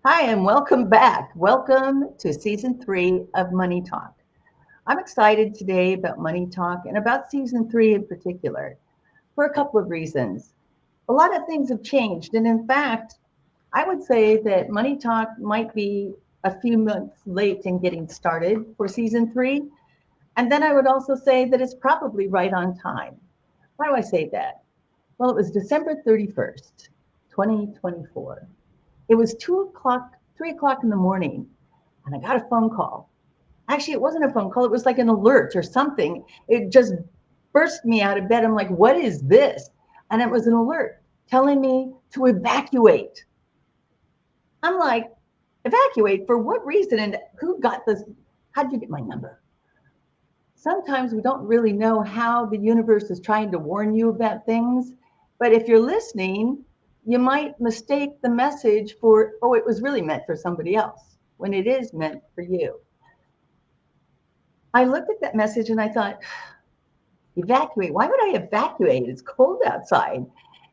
Hi, and welcome back. Welcome to season three of Money Talk. I'm excited today about Money Talk and about season three in particular for a couple of reasons. A lot of things have changed. And in fact, I would say that Money Talk might be a few months late in getting started for season three. And then I would also say that it's probably right on time. Why do I say that? Well, it was December 31st, 2024. It was 2 o'clock, 3 o'clock in the morning, and I got a phone call. Actually, it wasn't a phone call, it was like an alert or something. It just burst me out of bed. I'm like, what is this? And it was an alert telling me to evacuate. I'm like, evacuate for what reason? And who got this? How'd you get my number? Sometimes we don't really know how the universe is trying to warn you about things. But if you're listening, you might mistake the message for, oh, it was really meant for somebody else when it is meant for you. I looked at that message and I thought, evacuate. Why would I evacuate? It's cold outside.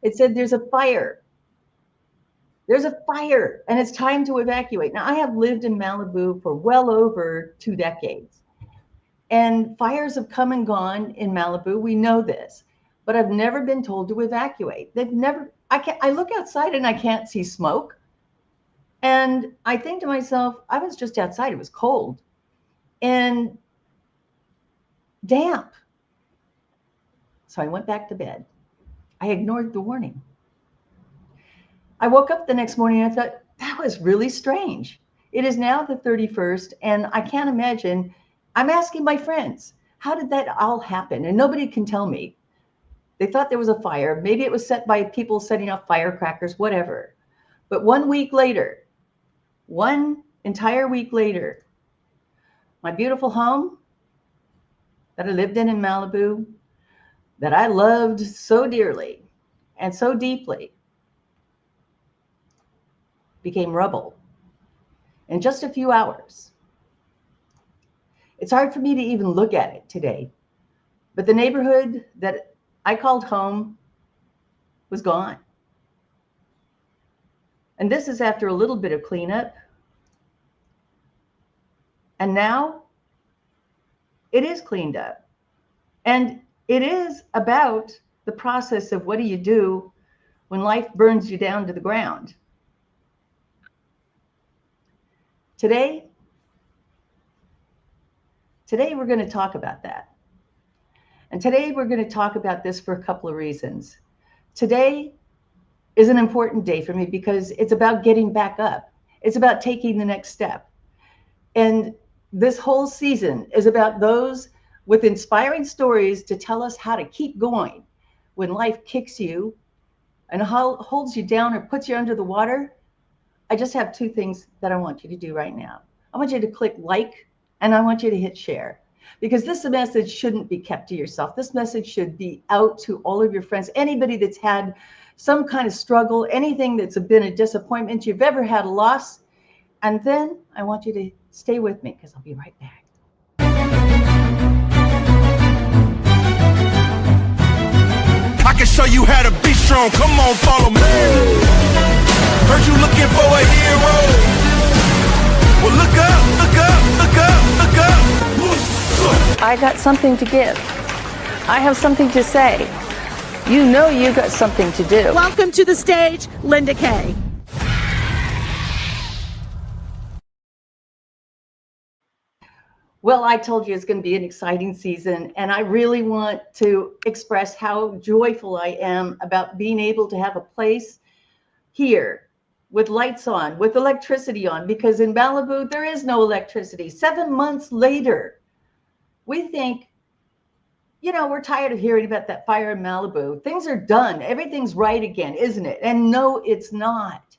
It said there's a fire. There's a fire and it's time to evacuate. Now, I have lived in Malibu for well over 2 decades. And fires have come and gone in Malibu. We know this, but I've never been told to evacuate. They've never, I look outside and I can't see smoke. And I think to myself, I was just outside. It was cold and damp. So I went back to bed. I ignored the warning. I woke up the next morning and I thought, that was really strange. It is now the 31st, and I can't imagine. I'm asking my friends, how did that all happen? And nobody can tell me. They thought there was a fire. Maybe it was set by people setting off firecrackers, whatever. But 1 week later, one entire week later, my beautiful home that I lived in Malibu, that I loved so dearly and so deeply, became rubble in just a few hours. It's hard for me to even look at it today. But the neighborhood that I called home was gone. And this is after a little bit of cleanup. And now it is cleaned up. And it is about the process of what do you do when life burns you down to the ground. Today we're going to talk about that. And today we're going to talk about this for a couple of reasons. Today is an important day for me because it's about getting back up. It's about taking the next step. And this whole season is about those with inspiring stories to tell us how to keep going when life kicks you and holds you down or puts you under the water. I just have two things that I want you to do right now. I want you to click like, and I want you to hit share, because this message shouldn't be kept to yourself. This message should be out to all of your friends, anybody that's had some kind of struggle, anything that's been a disappointment, you've ever had a loss. And then I want you to stay with me because I'll be right back. I can show you how to be strong. Come on, follow me. Heard you looking for a hero. Well, look up, look up, look up, look up. I got something to give. I have something to say. You know you got something to do. Welcome to the stage, Linda Kaye. Well, I told you it's going to be an exciting season, and I really want to express how joyful I am about being able to have a place here with lights on, with electricity on, because in Malibu, there is no electricity. 7 months later, we think, we're tired of hearing about that fire in Malibu. Things are done. Everything's right again, isn't it? And no, it's not.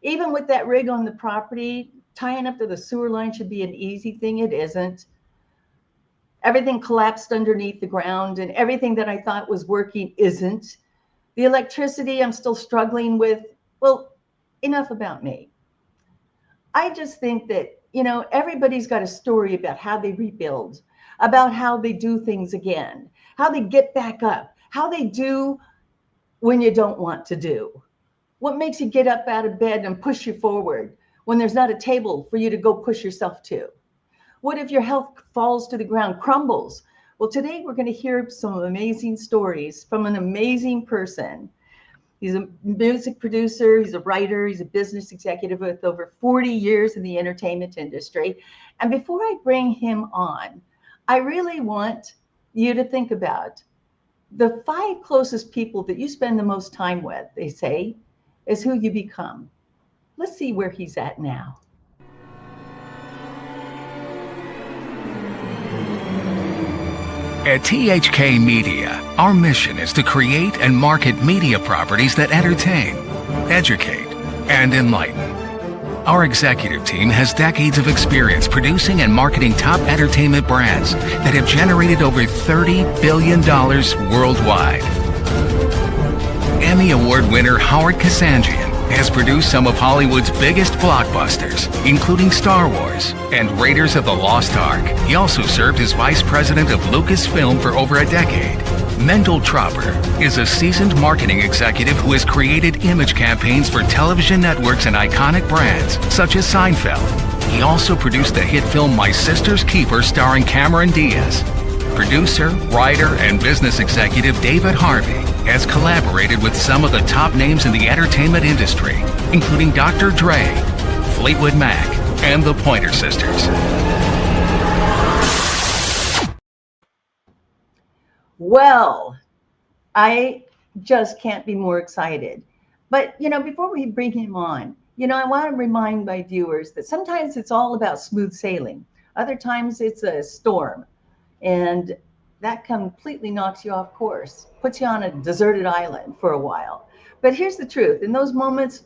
Even with that rig on the property, tying up to the sewer line should be an easy thing. It isn't. Everything collapsed underneath the ground, and everything that I thought was working isn't. The electricity I'm still struggling with. Well, enough about me. I just think that, everybody's got a story about how they rebuild, about how they do things again, how they get back up, how they do when you don't want to do. What makes you get up out of bed and push you forward? when there's not a table for you to go push yourself to? What if your health falls to the ground, crumbles? Well, today we're going to hear some amazing stories from an amazing person. He's a music producer, he's a writer, he's a business executive with over 40 years in the entertainment industry. And before I bring him on, I really want you to think about the 5 closest people that you spend the most time with, they say, is who you become. Let's see where he's at now. At THK Media, our mission is to create and market media properties that entertain, educate, and enlighten. Our executive team has decades of experience producing and marketing top entertainment brands that have generated over $30 billion worldwide. Emmy Award winner Howard Kasanjian has produced some of Hollywood's biggest blockbusters, including Star Wars and Raiders of the Lost Ark. He also served as vice president of Lucasfilm for over a decade. Mendel Tropper is a seasoned marketing executive who has created image campaigns for television networks and iconic brands, such as Seinfeld. He also produced the hit film My Sister's Keeper starring Cameron Diaz. Producer, writer, and business executive David Harvey has collaborated with some of the top names in the entertainment industry, including Dr. Dre, Fleetwood Mac, and the Pointer Sisters. Well, I just can't be more excited. But, before we bring him on, I want to remind my viewers that sometimes it's all about smooth sailing. Other times it's a storm. And that completely knocks you off course, puts you on a deserted island for a while. But here's the truth. In those moments,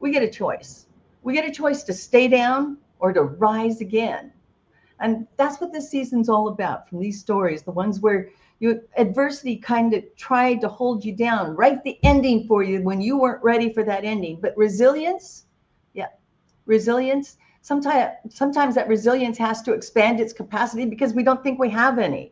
we get a choice. We get a choice to stay down or to rise again. And that's what this season's all about, from these stories, the ones where adversity kind of tried to hold you down, write the ending for you when you weren't ready for that ending. But resilience, resilience, sometimes that resilience has to expand its capacity because we don't think we have any.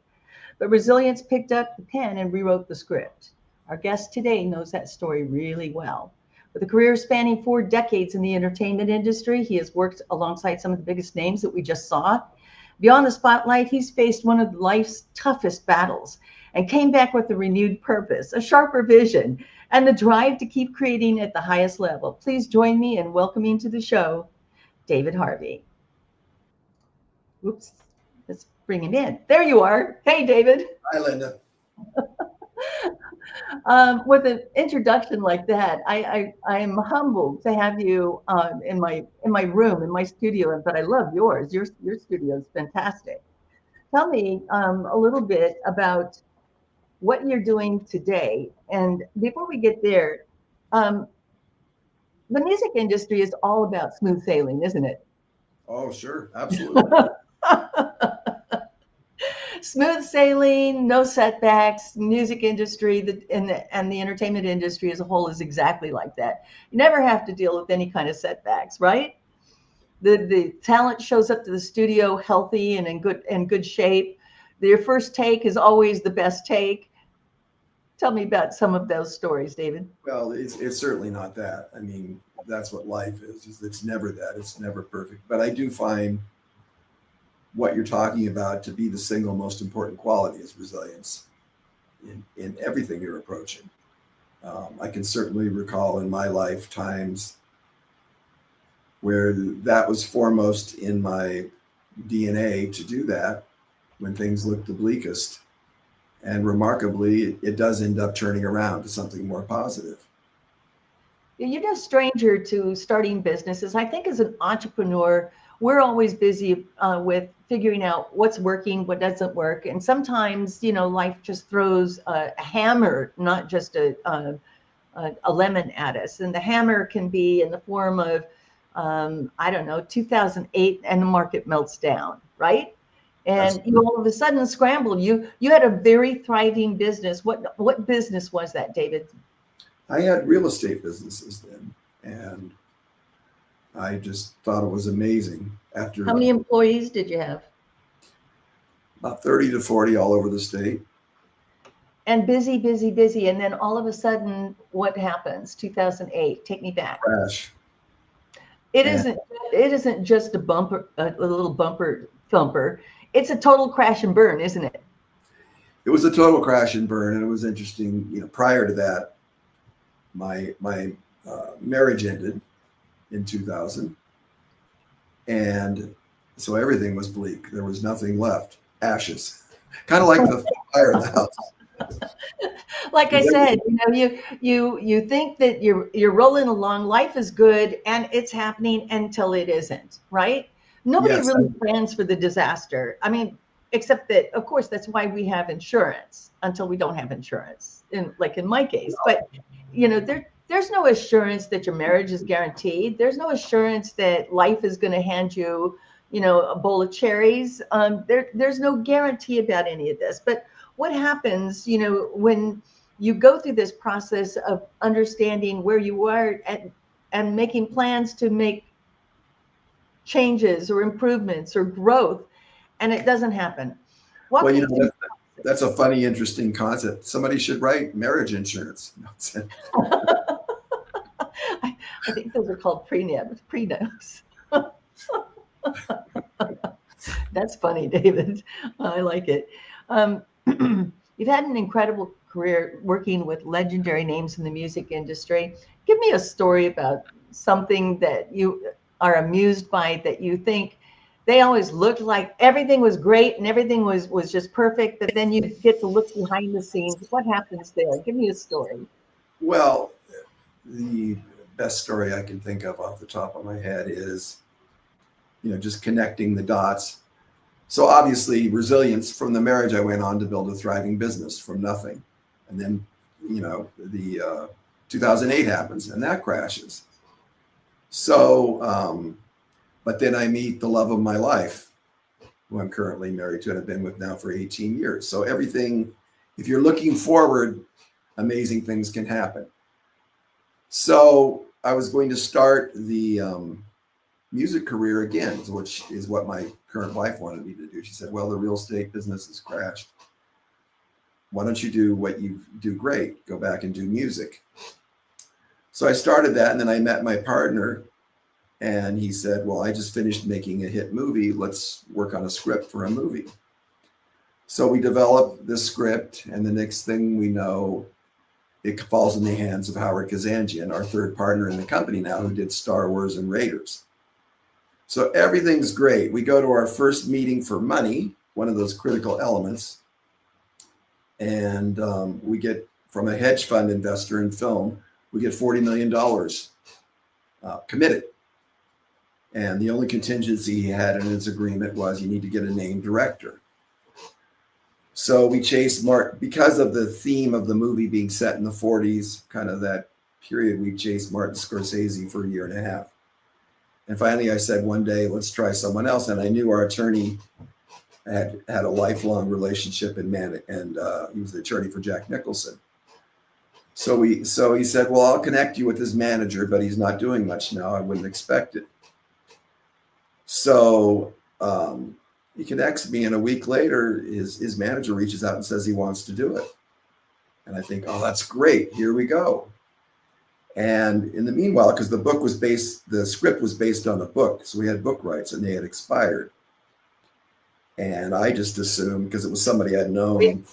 But resilience picked up the pen and rewrote the script. Our guest today knows that story really well. With a career spanning 4 decades in the entertainment industry, he has worked alongside some of the biggest names that we just saw. Beyond the spotlight, he's faced one of life's toughest battles and came back with a renewed purpose, a sharper vision, and the drive to keep creating at the highest level. Please join me in welcoming to the show, David Harvey. Oops, let's bring him in. There you are. Hey, David. Hi, Linda. With an introduction like that, I am humbled to have you in my room, in my studio, but I love yours. Your studio is fantastic. Tell me a little bit about what you're doing today. And before we get there, the music industry is all about smooth sailing, isn't it? Oh, sure. Absolutely. Smooth sailing, no setbacks. Music industry and the entertainment industry as a whole is exactly like that. You never have to deal with any kind of setbacks, right? The talent shows up to the studio healthy and in good shape. Your first take is always the best take. Tell me about some of those stories, David. Well, it's certainly not that. I mean, that's what life is. It's never that. It's never perfect. But I do find what you're talking about to be the single most important quality is resilience in everything you're approaching. I can certainly recall in my life times where that was foremost in my DNA to do that when things looked the bleakest. And remarkably, it does end up turning around to something more positive. You're no stranger to starting businesses. I think as an entrepreneur, we're always busy with figuring out what's working, what doesn't work. And sometimes, life just throws a hammer, not just a lemon at us. And the hammer can be in the form of, 2008, and the market melts down, right? And you all of a sudden scramble. You had a very thriving business. What business was that, David? I had real estate businesses then, and I just thought it was amazing. After how many employees did you have? About 30 to 40 all over the state. And busy. And then all of a sudden, what happens? 2008. Take me back. Crash. It isn't it isn't just a bumper, a little bumper thumper. It's a total crash and burn, isn't it? It was a total crash and burn, and it was interesting. Prior to that, my marriage ended in 2000, and so everything was bleak. There was nothing left, ashes, kind of like the fire in the house. Like I said, you think that you're rolling along, life is good, and it's happening until it isn't, right? Nobody Yes. really plans for the disaster. I mean, except that, of course, that's why we have insurance until we don't have insurance, like in my case. But there's no assurance that your marriage is guaranteed. There's no assurance that life is going to hand you, a bowl of cherries. There's no guarantee about any of this. But what happens, when you go through this process of understanding where you are and making plans to make changes or improvements or growth, and it doesn't happen? Well, that's a funny, interesting concept. Somebody should write marriage insurance. I think those are called prenups. That's funny, David. I like it. You've had an incredible career working with legendary names in the music industry. Give me a story about something that you are amused by, that you think they always looked like everything was great and everything was just perfect, but then you get to look behind the scenes. What happens there? Give me a story. Well, the best story I can think of off the top of my head is, just connecting the dots. So obviously resilience. From the marriage, I went on to build a thriving business from nothing. And then, the 2008 happens and that crashes. So, but then I meet the love of my life, who I'm currently married to and have been with now for 18 years. So everything, if you're looking forward, amazing things can happen. So I was going to start the music career again, which is what my current wife wanted me to do. She said, well, the real estate business has crashed. Why don't you do what you do great? Go back and do music. So I started that, and then I met my partner, and he said, well, I just finished making a hit movie. Let's work on a script for a movie. So we developed the script, and the next thing we know, it falls in the hands of Howard Kazanjian, our third partner in the company now, who did Star Wars and Raiders. So everything's great. We go to our first meeting for money, one of those critical elements, and we get, from a hedge fund investor in film, we get $40 million committed. And the only contingency he had in his agreement was you need to get a named director. So we chased Martin, because of the theme of the movie being set in the 40s, kind of that period, we chased Martin Scorsese for a year and a half. And finally I said one day, let's try someone else. And I knew our attorney had a lifelong relationship and he was the attorney for Jack Nicholson. So he said, well, I'll connect you with his manager, but he's not doing much now. I wouldn't expect it. So he connects me, and a week later, his manager reaches out and says he wants to do it. And I think, oh, that's great. Here we go. And in the meanwhile, because the script was based on a book, so we had book rights and they had expired. And I just assumed, because it was somebody I'd known. Wait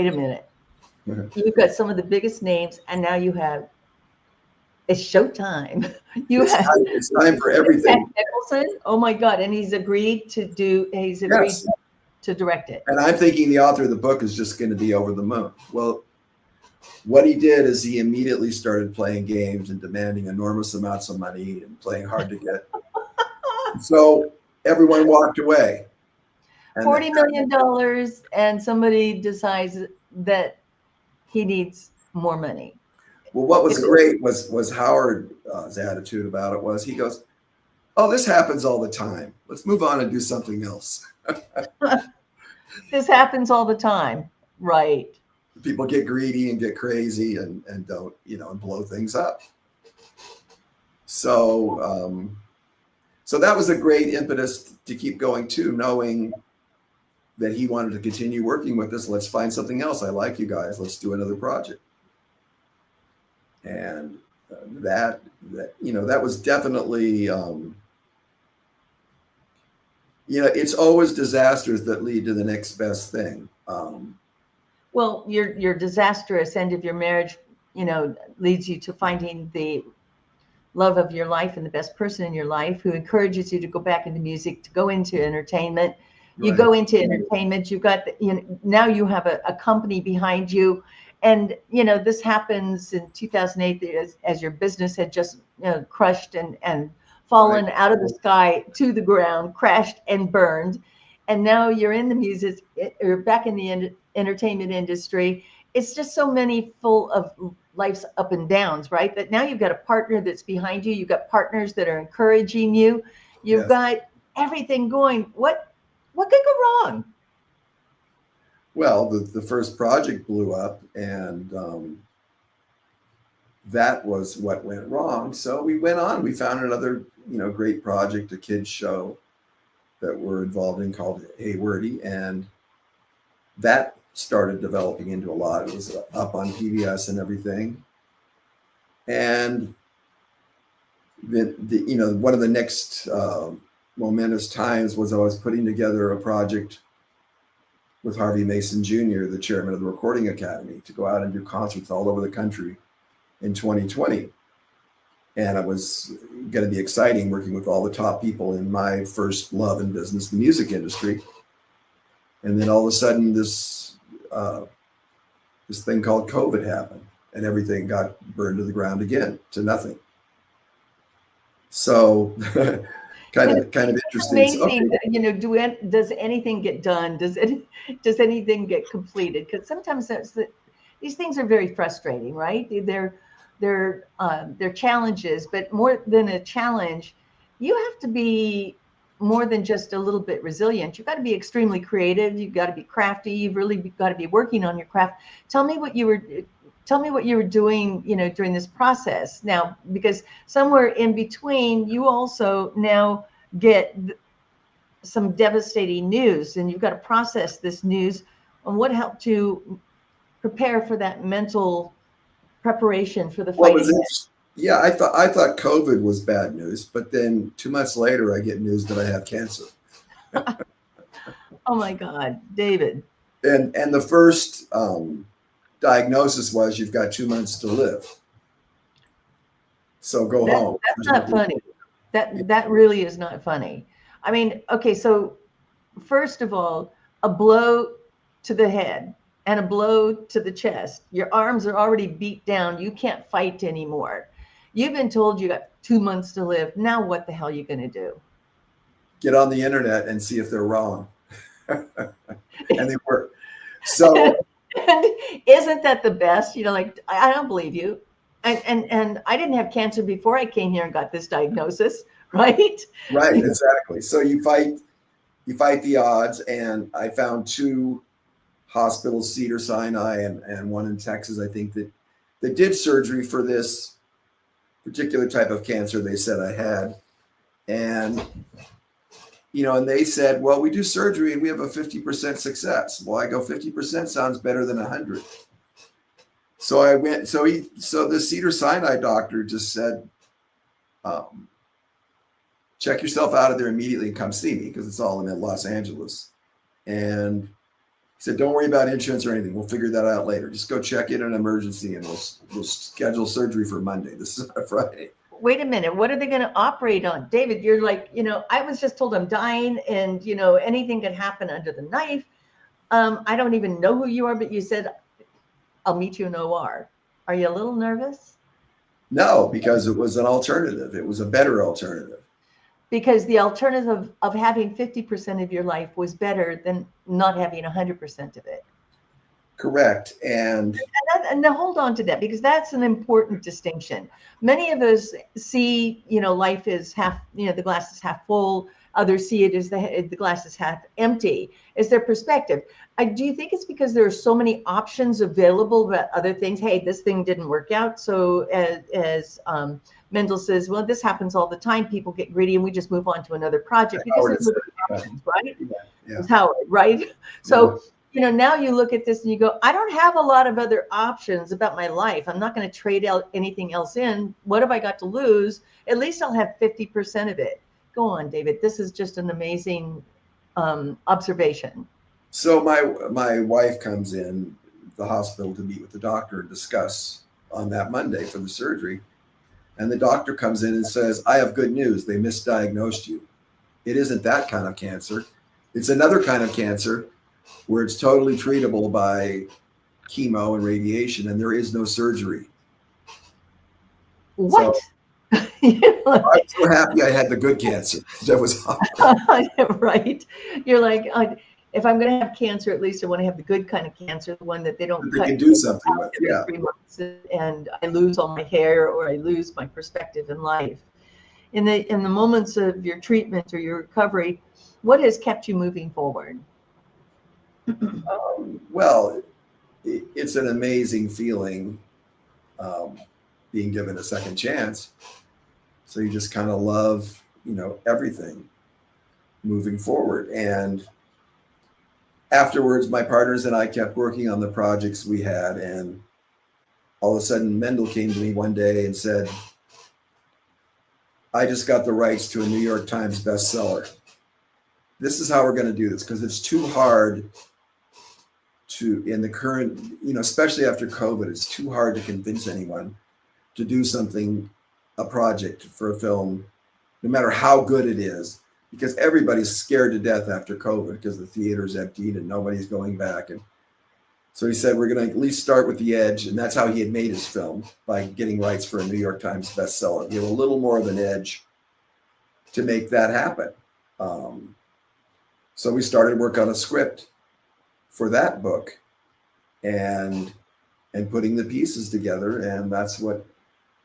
a minute. You've got some of the biggest names, and now it's showtime. It's time for everything. Nicholson, oh my God! And he's agreed to direct it. And I'm thinking the author of the book is just going to be over the moon. Well, what he did is he immediately started playing games and demanding enormous amounts of money and playing hard to get. So everyone walked away. $40 million, and somebody decides that he needs more money. Well, what was great was Howard's attitude about it was, he goes, oh, this happens all the time. Let's move on and do something else. This happens all the time. Right. People get greedy and get crazy and don't, and blow things up. So, so that was a great impetus to keep going too, knowing that he wanted to continue working with us. Let's find something else. I like you guys. Let's do another project. And that was definitely it's always disasters that lead to the next best thing. Well, your disastrous end of your marriage, leads you to finding the love of your life and the best person in your life who encourages you to go back into music, to go into entertainment. You Right. go into entertainment, you've got, now you have a company behind you. And, this happens in 2008 as your business had just crushed and fallen out of the sky to the ground, crashed and burned. And now you're in the music, or back in the entertainment industry. It's just so many full of life's up and downs, right? That now you've got a partner that's behind you. You've got partners that are encouraging you. You've Yes. got everything going. What could go wrong? Well, the first project blew up, and that was what went wrong. So we went on. We found another, great project, a kids show that we're involved in called Hey Wordy, and that started developing into a lot. It was up on PBS and everything. And one of the next momentous times was I was putting together a project with Harvey Mason Jr., the chairman of the Recording Academy, to go out and do concerts all over the country in 2020. And it was going to be exciting working with all the top people in my first love and business, the music industry. And then all of a sudden this thing called COVID happened, and everything got burned to the ground again, to nothing. So kind of interesting. Amazing. Okay. Does anything get done? Does anything get completed? Because sometimes these things are very frustrating, right? They're challenges, but more than a challenge, you have to be more than just a little bit resilient. You've got to be extremely creative. You've got to be crafty. You've really got to be working on your craft. Tell me what you were doing, during this process now, because somewhere in between, you also now get some devastating news, and you've got to process this news. And what helped you prepare for that mental preparation for the fight? Yeah, I thought COVID was bad news, but then 2 months later, I get news that I have cancer. Oh my God, David! And the first diagnosis was you've got 2 months to live, so go home. That's not funny. That really is not funny. I mean, okay, so first of all, a blow to the head and a blow to the chest. Your arms are already beat down. You can't fight anymore. You've been told you got 2 months to live. Now what the hell are you going to do? Get on the internet and see if they're wrong. And they were. So and isn't that the best? Like, I don't believe you. And I didn't have cancer before I came here and got this diagnosis, right? Right, exactly. So you fight the odds, and I found 2 hospitals, Cedars-Sinai and one in Texas, I think, that did surgery for this particular type of cancer they said I had. And, and they said, well, we do surgery and we have a 50% success. Well, I go, 50% sounds better than 100. So I went, so the Cedars-Sinai doctor just said, check yourself out of there immediately and come see me, because it's all in Los Angeles. And he said, don't worry about insurance or anything. We'll figure that out later. Just go check in an emergency, and we'll schedule surgery for Monday. This is a Friday. Wait a minute. What are they going to operate on? David, you're like, I was just told I'm dying, and, anything could happen under the knife. I don't even know who you are, but you said, I'll meet you in OR. Are you a little nervous? No, because it was an alternative. It was a better alternative. Because the alternative of having 50% of your life was better than not having 100% of it. Correct. And now hold on to that, because that's an important distinction. Many of us see, life is half, the glass is half full. Others see it as the glass is half empty. Is their perspective. Do you think it's because there are so many options available about other things? Hey, this thing didn't work out. So as Mendel says, well, this happens all the time. People get greedy and we just move on to another project because there's options, right? Yeah. It's Howard, right? So, now you look at this and you go, I don't have a lot of other options about my life. I'm not going to trade out anything else in. What have I got to lose? At least I'll have 50% of it. Go on, David. This is just an amazing observation? So my wife comes in the hospital to meet with the doctor and discuss on that Monday for the surgery. And the doctor comes in and says, I have good news. They misdiagnosed you. It isn't that kind of cancer. It's another kind of cancer where it's totally treatable by chemo and radiation, and there is no surgery. What? So, I'm so happy I had the good cancer. That was right. You're like, if I'm going to have cancer, at least I want to have the good kind of cancer, the one that they don't cut can do something with. every Yeah. 3 months, and I lose all my hair or I lose my perspective in life. In the moments of your treatment or your recovery, what has kept you moving forward? Well, it's an amazing feeling being given a second chance. So you just kind of love, everything moving forward. And afterwards, my partners and I kept working on the projects we had. And all of a sudden, Mendel came to me one day and said, I just got the rights to a New York Times bestseller. This is how we're going to do this, because it's too hard to, in the current, especially after COVID, it's too hard to convince anyone to do something, a project for a film, no matter how good it is, because everybody's scared to death after COVID because the theater's emptied and nobody's going back. And so he said, we're going to at least start with the edge. And that's how he had made his film, by getting rights for a New York Times bestseller. Give a little more of an edge to make that happen. So we started work on a script for that book and putting the pieces together. And that's what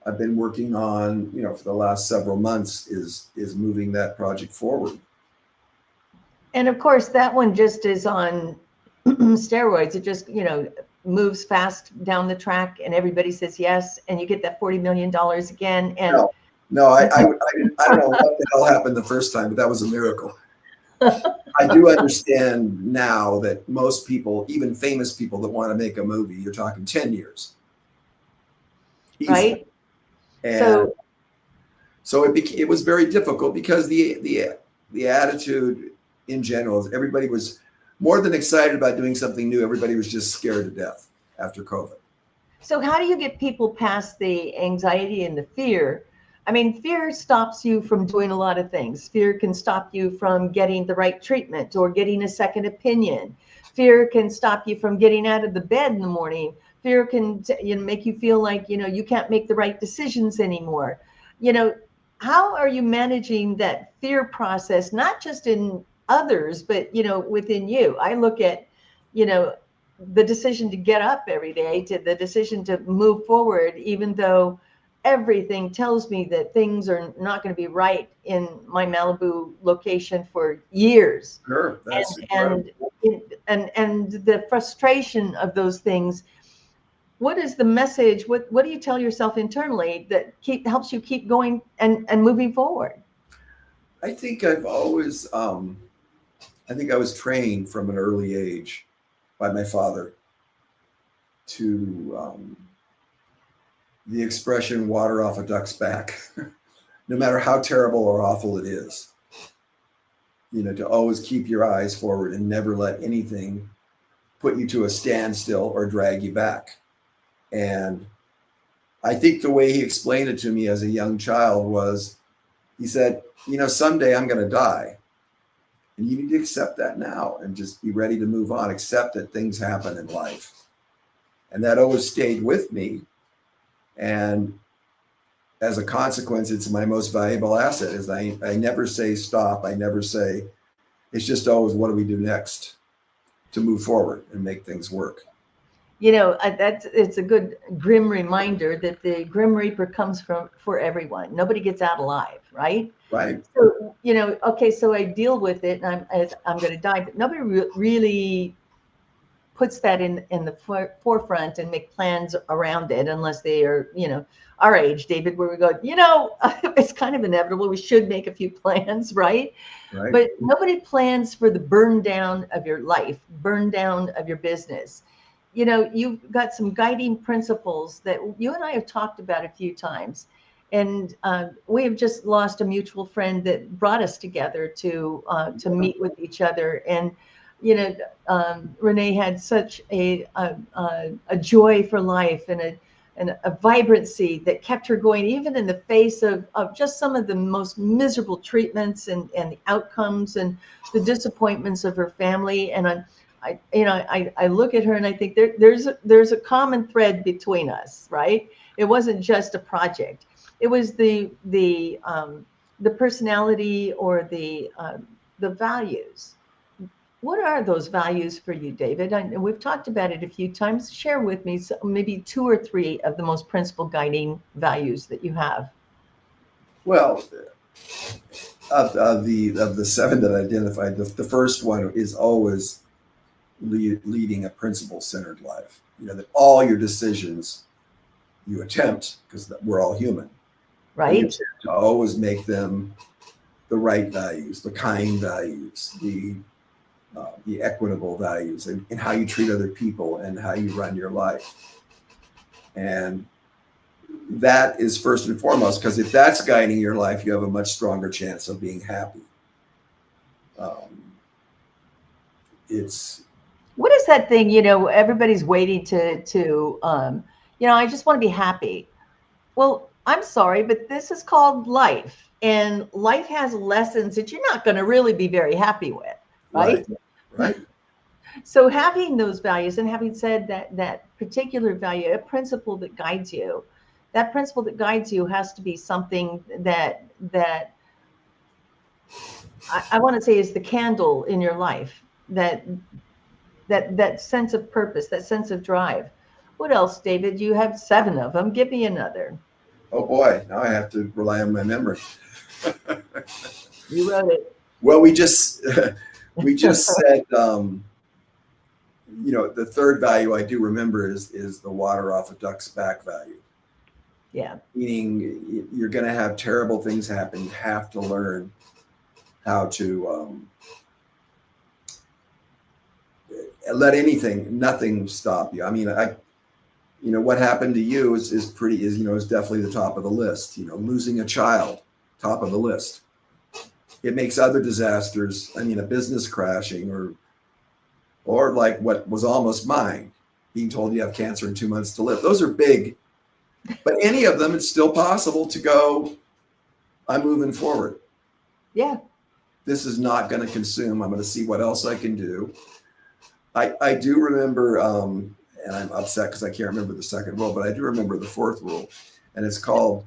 I've been working on, for the last several months is moving that project forward. And of course, that one just is on steroids. It just, moves fast down the track and everybody says yes. And you get that $40 million again. And no, I don't know what the hell happened the first time, but that was a miracle. I do understand now that most people, even famous people that want to make a movie, you're talking 10 years. Easily. Right. And so it was very difficult because the attitude in general is everybody was more than excited about doing something new. Everybody was just scared to death after COVID. So how do you get people past the anxiety and the fear? I mean, fear stops you from doing a lot of things. Fear can stop you from getting the right treatment or getting a second opinion. Fear can stop you from getting out of the bed in the morning. Fear can make you feel like, you can't make the right decisions anymore. How are you managing that fear process, not just in others, but, within you? I look at, the decision to get up every day, to the decision to move forward, even though everything tells me that things are not going to be right in my Malibu location for years. Sure, that's and the frustration of those things. What is the message? What do you tell yourself internally that helps you keep going and moving forward? I think I've always, I was trained from an early age by my father to the expression water off a duck's back, no matter how terrible or awful it is, to always keep your eyes forward and never let anything put you to a standstill or drag you back. And I think the way he explained it to me as a young child was, he said, someday I'm going to die. And you need to accept that now and just be ready to move on. Accept that things happen in life. And that always stayed with me. And as a consequence, it's my most valuable asset is I never say stop. I never say, it's just always, what do we do next to move forward and make things work? It's a good grim reminder that the Grim Reaper comes for everyone. Nobody gets out alive, right? Right. So, okay, so I deal with it and I'm going to die, but nobody really puts that in the forefront and make plans around it unless they are, our age, David, where we go, it's kind of inevitable. We should make a few plans, right? Right. But nobody plans for the burn down of your life, burn down of your business. You've got some guiding principles that you and I have talked about a few times. And we have just lost a mutual friend that brought us together to meet with each other. And Renee had such a joy for life and a vibrancy that kept her going, even in the face of just some of the most miserable treatments and the outcomes and the disappointments of her family. And I look at her and I think there's a common thread between us, right? It wasn't just a project. It was the personality or the values. What are those values for you, David? We've talked about it a few times. Share with me maybe 2 or 3 of the most principal guiding values that you have. Well, of the 7 that I identified, the first one is always leading a principle-centered life. That all your decisions you attempt, because we're all human, right? To always make them the right values, the kind values, the equitable values, and how you treat other people and how you run your life. And that is first and foremost, because if that's guiding your life, you have a much stronger chance of being happy. What is that thing, everybody's waiting to I just want to be happy. Well, I'm sorry, but this is called life, and life has lessons that you're not going to really be very happy with, right? Right. So having those values, and having said that particular value, a principle that guides you, that principle that guides you has to be something that I want to say is the candle in your life, that sense of purpose, that sense of drive. What else, David? You have 7 of them. Give me another. Oh boy, now I have to rely on my memory. You wrote it. Well, we just said, the third value I do remember is the water off a duck's back value. Yeah. Meaning you're going to have terrible things happen. You have to learn how to let nothing stop you. I mean, what happened to you is definitely the top of the list. Losing a child, top of the list. It makes other disasters, a business crashing or like what was almost mine, being told you have cancer in 2 months to live. Those are big, but any of them, it's still possible to go, I'm moving forward. Yeah. This is not going to consume. I'm going to see what else I can do. I do remember, and I'm upset because I can't remember the second rule, but I do remember the 4th rule, and it's called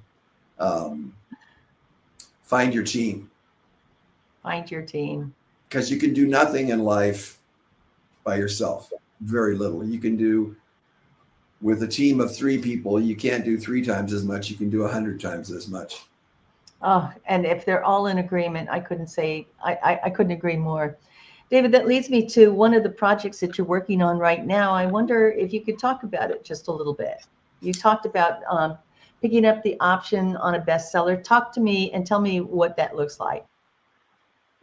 find your team. Find your team. Because you can do nothing in life by yourself. Very little. You can do with a team of 3 people. You can't do 3 times as much. You can do 100 times as much. Oh, and if they're all in agreement, I couldn't agree more. David, that leads me to one of the projects that you're working on right now. I wonder if you could talk about it just a little bit. You talked about picking up the option on a bestseller. Talk to me and tell me what that looks like.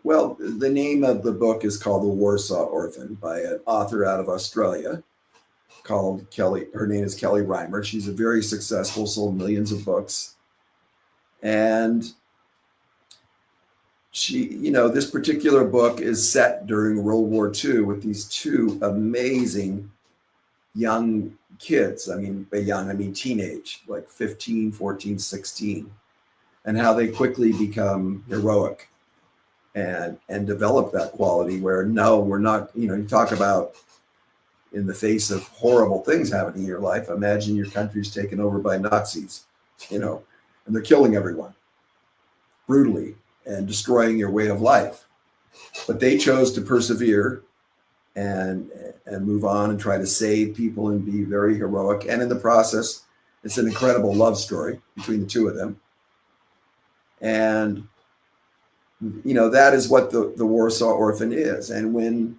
Well, the name of the book is called The Warsaw Orphan by an author out of Australia called Kelly. Her name is Kelly Reimer. She's a very successful, sold millions of books. And she, this particular book is set during World War II with these 2 amazing young kids. By young, I mean teenage, like 15, 14, 16, and how they quickly become heroic and develop that quality where, no, we're not, you talk about in the face of horrible things happening in your life, imagine your country's taken over by Nazis, and they're killing everyone brutally and destroying your way of life. But they chose to persevere and move on and try to save people and be very heroic. And in the process, it's an incredible love story between the 2 of them. And, that is what the Warsaw Orphan is. And when,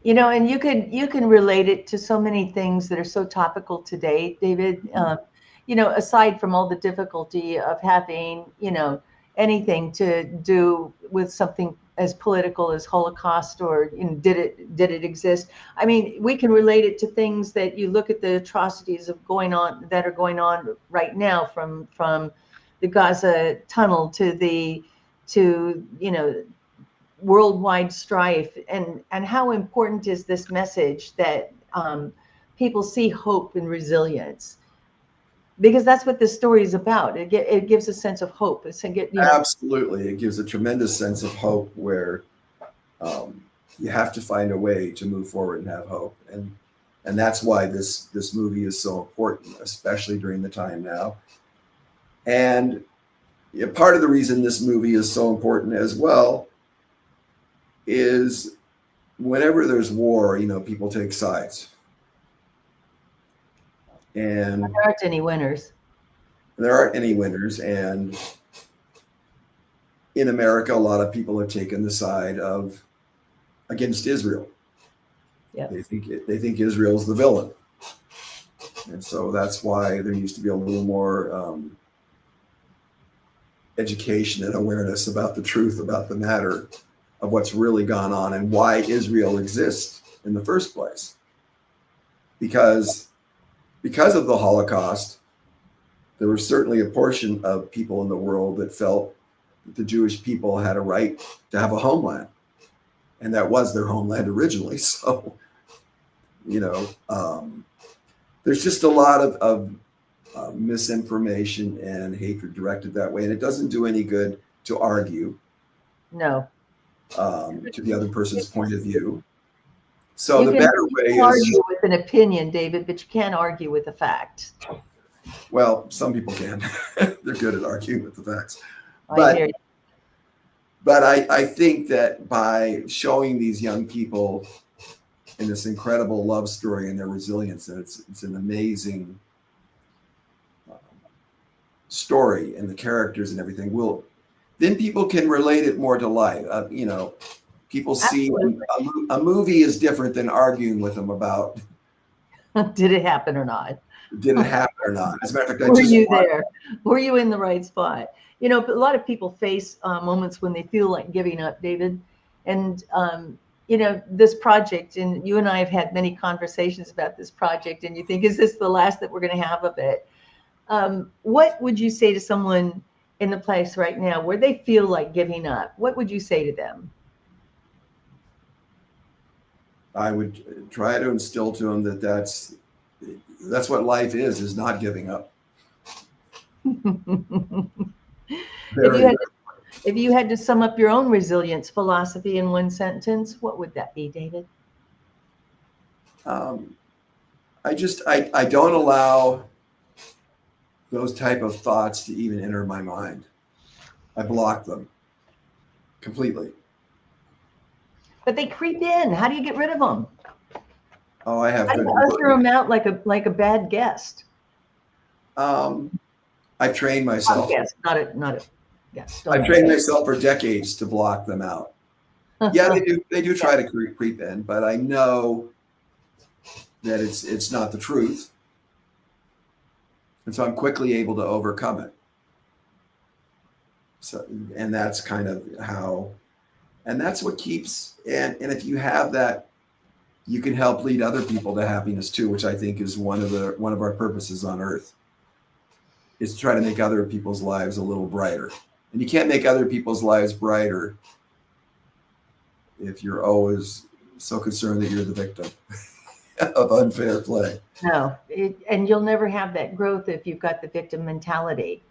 and you can relate it to so many things that are so topical today, David, aside from all the difficulty of having, anything to do with something as political as Holocaust or did it exist? We can relate it to things that you look at the atrocities that are going on right now from the Gaza tunnel to worldwide strife, and how important is this message that people see hope and resilience, because that's what this story is about. It gives a sense of hope. Absolutely, it gives a tremendous sense of hope where you have to find a way to move forward and have hope, and that's why this movie is so important, especially during the time now. And part of the reason this movie is so important as well is whenever there's war, people take sides. And there aren't any winners. And in America, a lot of people have taken the side against Israel. Yeah. They think Israel's the villain. And so that's why there needs to be a little more education and awareness about the truth about the matter of what's really gone on and why Israel exists in the first place. Because of the Holocaust, there was certainly a portion of people in the world that felt that the Jewish people had a right to have a homeland. And that was their homeland originally. So, there's just a lot of misinformation and hatred directed that way. And it doesn't do any good to argue. No. To the other person's point of view. So the better way is argue with an opinion, David, but you can't argue with the facts. Well, some people can. They're good at arguing with the facts. I hear you. But I think that by showing these young people in this incredible love story and their resilience, and it's an amazing story, and the characters and everything, then people can relate it more to life. People see a movie is different than arguing with them about did it happen or not. Did it happen or not? As a matter of fact, were you there? Were you in the right spot? But a lot of people face moments when they feel like giving up, David. And this project, and you and I have had many conversations about this project, and you think, is this the last that we're going to have of it? What would you say to someone in the place right now where they feel like giving up? What would you say to them? I would try to instill to them that that's what life is not giving up. If you had to sum up your own resilience philosophy in one sentence, what would that be, David? I don't allow those type of thoughts to even enter my mind. I block them completely. But they creep in. How do you get rid of them? Oh, I have. How do you usher them out like a bad guest? I trained myself. Yes, not a guest. I've trained myself for decades to block them out. Yeah, they do try to creep in, but I know that it's not the truth. And so I'm quickly able to overcome it. So, and that's kind of how, and that's what keeps, and if you have that, you can help lead other people to happiness too, which I think is one of our purposes on earth, is to try to make other people's lives a little brighter. And you can't make other people's lives brighter if you're always so concerned that you're the victim of unfair play. No, and you'll never have that growth if you've got the victim mentality.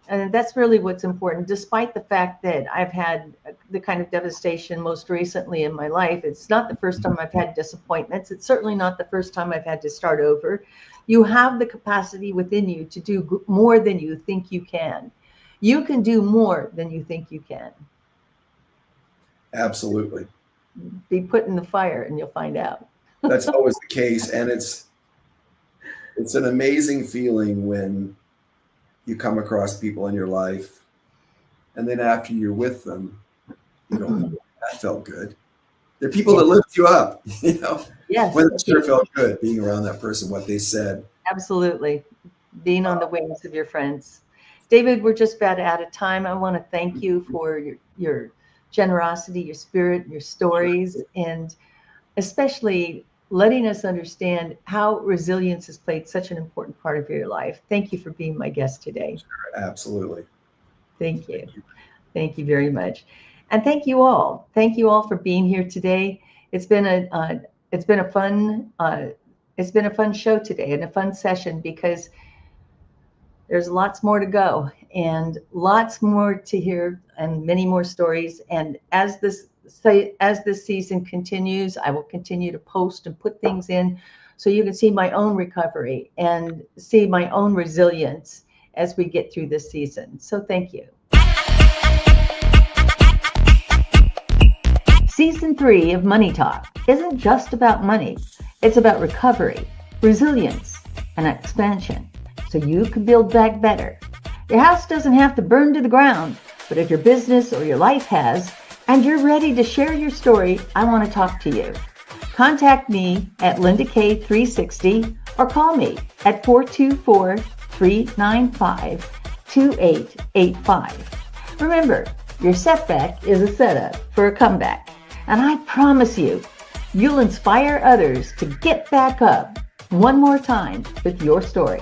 And that's really what's important, despite the fact that I've had the kind of devastation most recently in my life. It's not the first time I've had disappointments. It's certainly not the first time I've had to start over. You have the capacity within you to do more than you think you can. You can do more than you think you can. Absolutely. Be put in the fire and you'll find out. That's always the case. And it's an amazing feeling when you come across people in your life, and then after you're with them, you know, that felt good. They're people that lift you up, you know. Yes. When it sure felt good being around that person, what they said. Absolutely. Being on the wings of your friends. David, we're just about out of time. I want to thank you for your generosity, your spirit, your stories, and especially letting us understand how resilience has played such an important part of your life. Thank you for being my guest today. Sure, absolutely. Thank you. Thank you very much. And thank you all. Thank you all for being here today. It's been a fun show today and a fun session because there's lots more to go and lots more to hear and many more stories. And as this season continues, I will continue to post and put things in so you can see my own recovery and see my own resilience as we get through this season. So thank you. Season 3 of Money Talk isn't just about money. It's about recovery, resilience, and expansion, so you can build back better. Your house doesn't have to burn to the ground, but if your business or your life has, and you're ready to share your story, I want to talk to you. Contact me at LindaK360 or call me at 424-395-2885. Remember, your setback is a setup for a comeback. And I promise you, you'll inspire others to get back up one more time with your story.